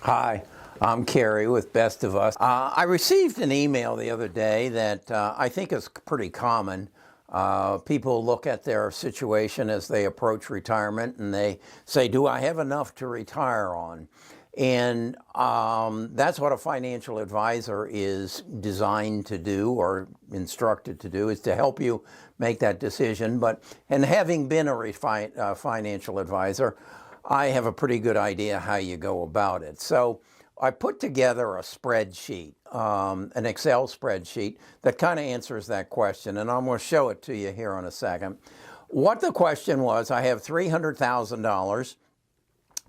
Hi, I'm Kerry with Best of Us. I received an email the other day that I think is pretty common. People look at their situation as they approach retirement and they say, do I have enough to retire on? And that's what a financial advisor is designed to do or instructed to do, is to help you make that decision. And having been a financial advisor, I have a pretty good idea how you go about it. So I put together a spreadsheet, an Excel spreadsheet that kind of answers that question, and I'm going to show it to you here in a second. What the question was, I have $300,000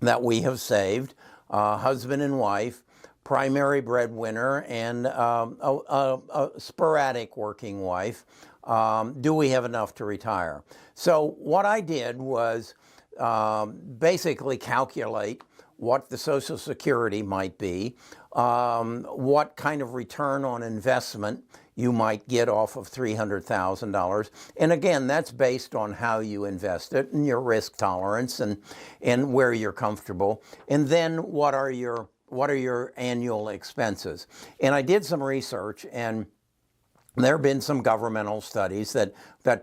that we have saved, husband and wife, primary breadwinner, and a sporadic working wife. Do we have enough to retire? So what I did was basically calculate what the Social Security might be, what kind of return on investment you might get off of $300,000. And again, that's based on how you invest it and your risk tolerance and where you're comfortable. And then what are your annual expenses? And I did some research, and there have been some governmental studies that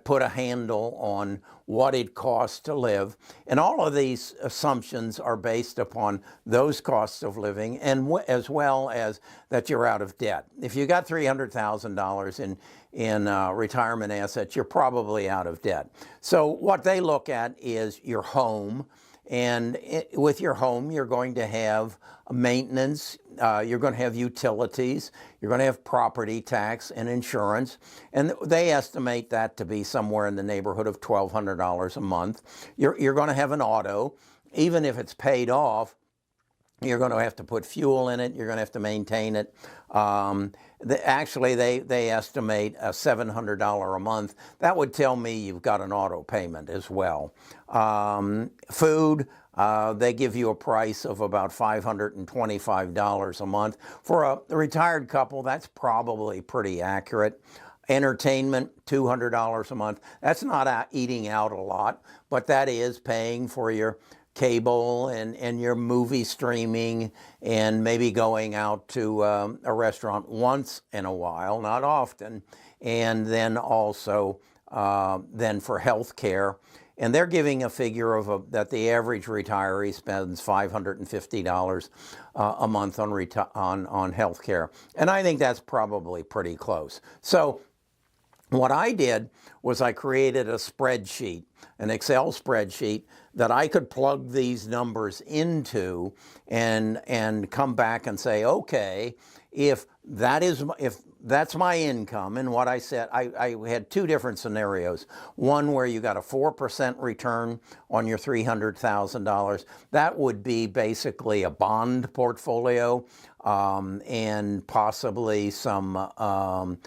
put a handle on what it costs to live. And all of these assumptions are based upon those costs of living, and as well as that you're out of debt. If you got $300,000 in retirement assets, you're probably out of debt. So what they look at is your home. And with your home, you're going to have maintenance, you're going to have utilities, you're going to have property tax and insurance, and they estimate that to be somewhere in the neighborhood of $1,200 a month. You're going to have an auto. Even if it's paid off, you're going to have to put fuel in it. You're going to have to maintain it. Actually, they estimate a $700 a month. That would tell me you've got an auto payment as well. Food, they give you a price of about $525 a month. For a retired couple, that's probably pretty accurate. Entertainment, $200 a month. That's not eating out a lot, but that is paying for your cable and your movie streaming, and maybe going out to a restaurant once in a while, not often, and then also then for health care. And they're giving a figure of that the average retiree spends $550 a month on health care. And I think that's probably pretty close. So what I did was I created a spreadsheet, an Excel spreadsheet, that I could plug these numbers into and come back and say, okay, if that's my income, and what I said, I had two different scenarios. One where you got a 4% return on your $300,000. That would be basically a bond portfolio and possibly some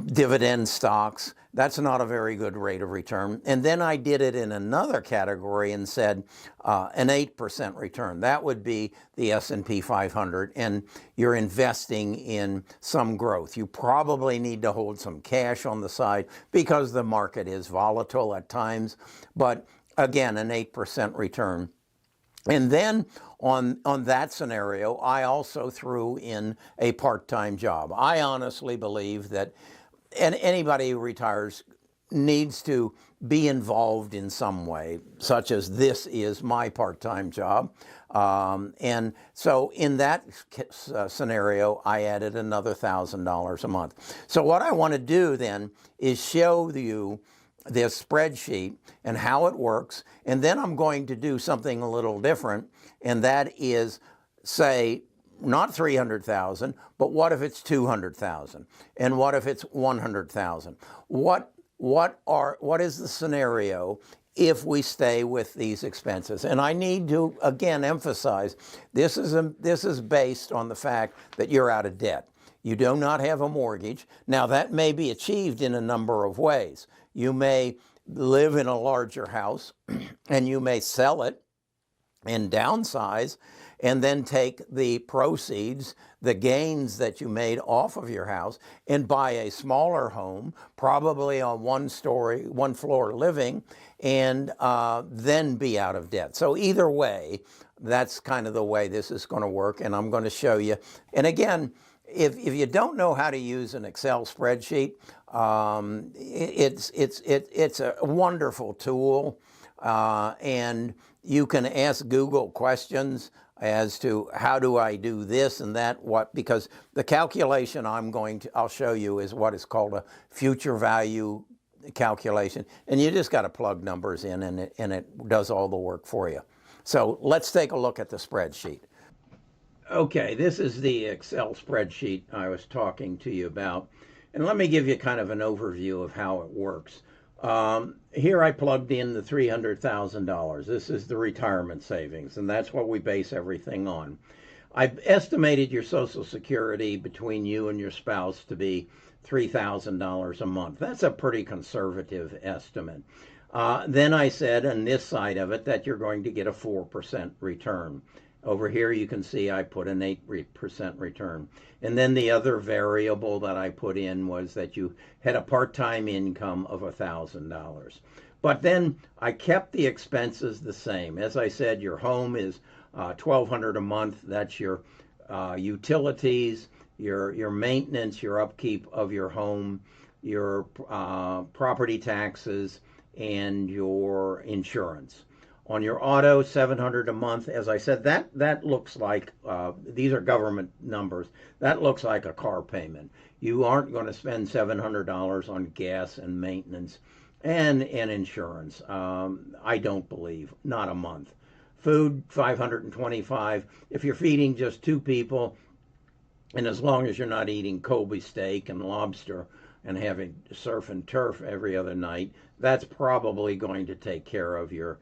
dividend stocks. That's not a very good rate of return. And then I did it in another category and said an 8% return. That would be the S&P 500, and you're investing in some growth. You probably need to hold some cash on the side because the market is volatile at times, but again, an 8% return. And then on that scenario, I also threw in a part-time job. I honestly believe that anybody who retires needs to be involved in some way, such as this is my part-time job. And so in that scenario, I added another $1,000 a month. So what I want to do then is show you this spreadsheet and how it works, and then I'm going to do something a little different, and that is say not 300,000, but what if it's 200,000, and what if it's 100,000? What is the scenario if we stay with these expenses? And I need to again emphasize this is based on the fact that you're out of debt. You do not have a mortgage. Now that may be achieved in a number of ways. You may live in a larger house and you may sell it and downsize and then take the proceeds, the gains that you made off of your house, and buy a smaller home, probably a one floor living, and then be out of debt. So either way, that's kind of the way this is going to work, and I'm going to show you. And again, if you don't know how to use an Excel spreadsheet, it's a wonderful tool, and you can ask Google questions as to how do I do this and that, because the calculation I'll show you is what is called a future value calculation, and you just got to plug numbers in, and it does all the work for you. So let's take a look at the spreadsheet. Okay, this is the Excel spreadsheet I was talking to you about. And let me give you kind of an overview of how it works. Here I plugged in the $300,000. This is the retirement savings, and that's what we base everything on. I've estimated your Social Security between you and your spouse to be $3,000 a month. That's a pretty conservative estimate. Then I said on this side of it that you're going to get a 4% return. Over here you can see I put an 8% return. And then the other variable that I put in was that you had a part-time income of $1,000. But then I kept the expenses the same. As I said, your home is $1,200 a month. That's your utilities, your maintenance, your upkeep of your home, your property taxes, and your insurance. On your auto, $700 a month. As I said, that looks like, these are government numbers, that looks like a car payment. You aren't going to spend $700 on gas and maintenance and insurance. I don't believe, not a month. Food, $525. If you're feeding just 2 people, and as long as you're not eating Kobe steak and lobster and having surf and turf every other night, that's probably going to take care of your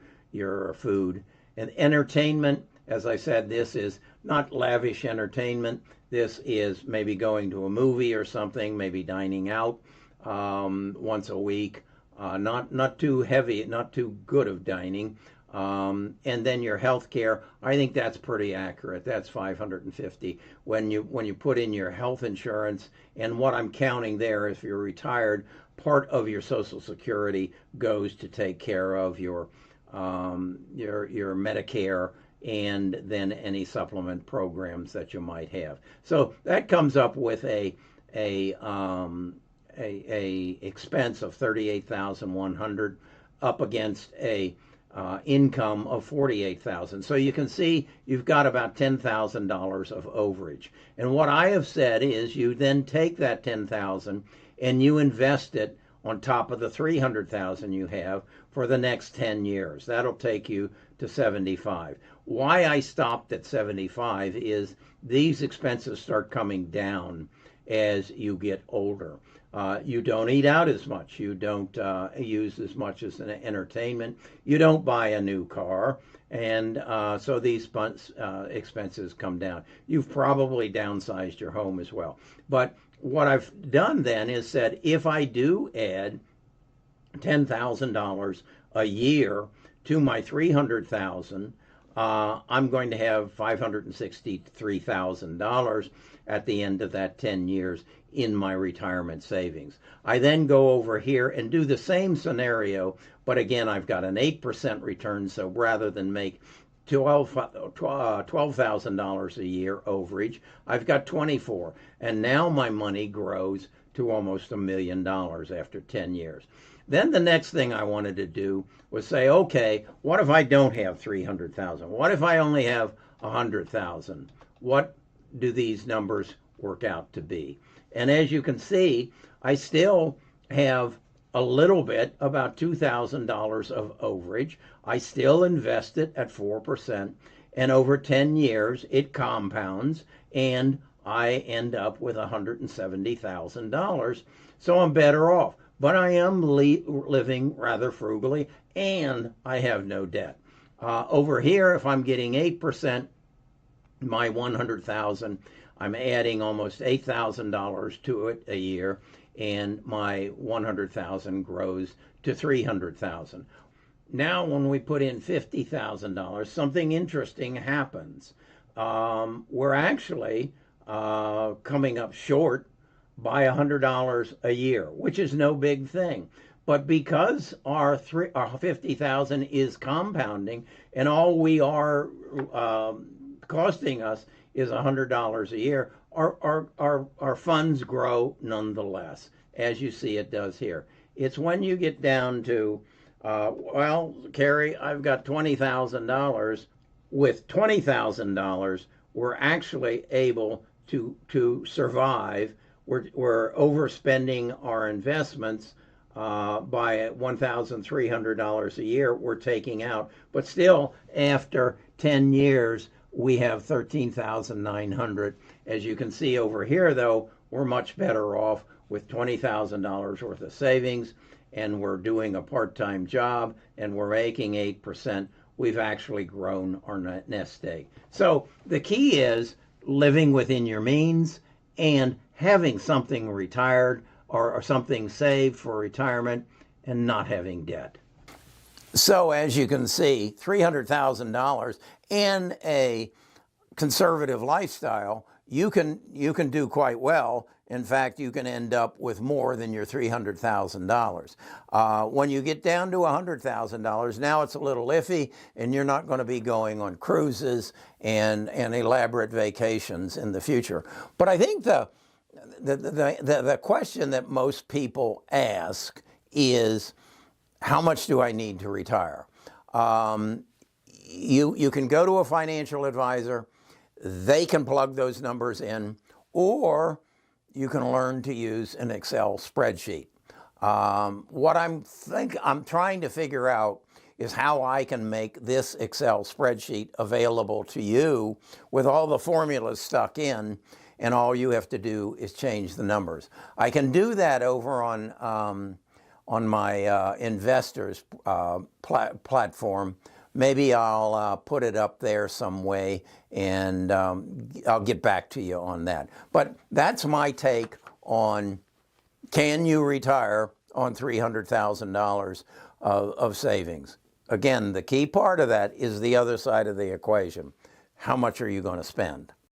food. And entertainment, as I said, this is not lavish entertainment. This is maybe going to a movie or something, maybe dining out once a week. Not too heavy, not too good of dining. And then your health care, I think that's pretty accurate. That's $550. When you put in your health insurance, and what I'm counting there, if you're retired, part of your Social Security goes to take care of your Medicare, and then any supplement programs that you might have. So that comes up with a expense of $38,100 up against a income of $48,000. So you can see you've got about $10,000 of overage. And what I have said is you then take that $10,000 and you invest it on top of the $300,000 you have for the next 10 years. That'll take you to 75. Why I stopped at 75 is these expenses start coming down as you get older. You don't eat out as much. You don't use as much as an entertainment. You don't buy a new car. And so these expenses come down. You've probably downsized your home as well. But what I've done then is said, if I do add $10,000 a year to my $300,000, I'm going to have $563,000 at the end of that 10 years in my retirement savings. I then go over here and do the same scenario, but again, I've got an 8% return, so rather than make $12,000 a year overage, I've got 24, and now my money grows to almost $1 million after 10 years. Then the next thing I wanted to do was say, okay, what if I don't have 300,000? What if I only have 100,000? What do these numbers work out to be? And as you can see, I still have a little bit, about $2,000 of overage. I still invest it at 4%, and over 10 years it compounds, and I end up with $170,000. So I'm better off. But I am living rather frugally, and I have no debt. Over here, if I'm getting 8%, my 100,000, I'm adding almost $8,000 to it a year, and my 100,000 grows to 300,000. Now, when we put in $50,000, something interesting happens. we're actually coming up short by $100 a year, which is no big thing. But because our 50,000 is compounding, and all we are costing us is $100 a year, our funds grow nonetheless, as you see it does here. It's when you get down to, well, Kerry, I've got $20,000. With $20,000, we're actually able to survive. We're overspending our investments by $1,300 a year we're taking out, but still after 10 years we have 13,900. As you can see over here, though, we're much better off with $20,000 worth of savings, and we're doing a part-time job, and we're making 8%. We've actually grown our nest egg. So the key is living within your means and having something retired or something saved for retirement and not having debt. So as you can see, $300,000 in a conservative lifestyle, you can do quite well. In fact, you can end up with more than your $300,000. When you get down to $100,000, now it's a little iffy, and you're not going to be going on cruises and elaborate vacations in the future. But I think the question that most people ask is, how much do I need to retire? You can go to a financial advisor. They can plug those numbers in, or you can learn to use an Excel spreadsheet. What I'm trying to figure out is how I can make this Excel spreadsheet available to you with all the formulas stuck in, and all you have to do is change the numbers. I can do that over on my investors platform. Maybe I'll put it up there some way, and I'll get back to you on that. But that's my take on, can you retire on $300,000 of savings? Again, the key part of that is the other side of the equation. How much are you going to spend?